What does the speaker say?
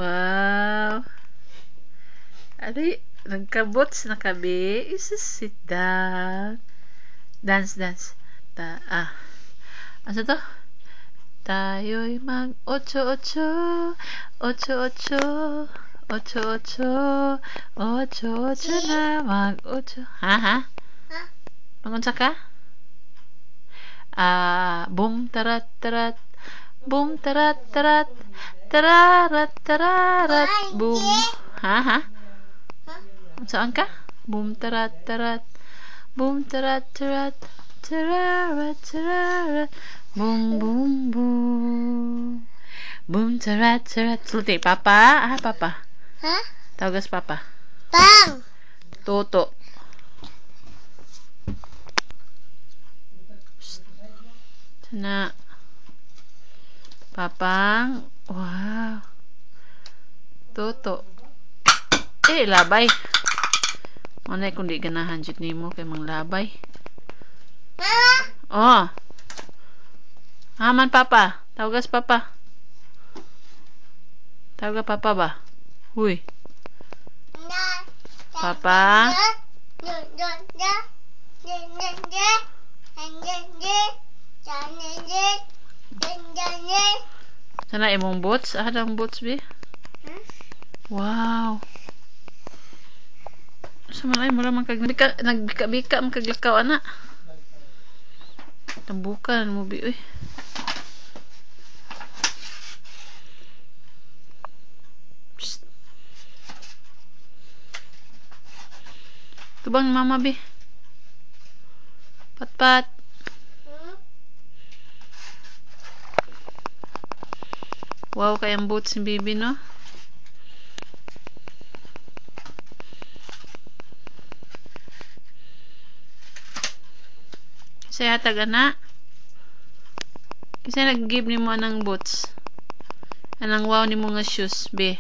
Wow. Ari, nagkabots na kabi. Sit down. Dance, dance. Ano to? Tayo'y mag-ocho-ocho. Ocho-ocho. Ocho-ocho. Ocho-ocho na mag-ocho. Ha? Mangunsa ka? Boom, tarat, tarat. Boom, tarat, tarat. Tararat, tararat. Boom. Ha? Saan ka? Boom, tarat, tarat. Boom, tarat, tarat. Tararat, tararat. Boom, boom, boom. Boom, tarat, tarat. Sulti, papa? Papa. Ha? Tawagas papa. Bang! Toto. Sana. Papang. Wow. Toto. Labay. Manay kung di ganahan jud nimo kay manglabay. Oh. Haman papa. Tawagas papa. Tawaga papa ba? Huy. Papa. Sana imong boots? Adang boots bi? Wow. Sumalay mo lang nagbika-bika magkaglakaw ana. Tambukan mo bi uy. Tubang mama bi. Pat-pat. Wow, kayang boots ni Bibi, no? Kasi hatag ana. Kasi nag-give ni mo anang boots. Anang wow ni mo nga shoes, be.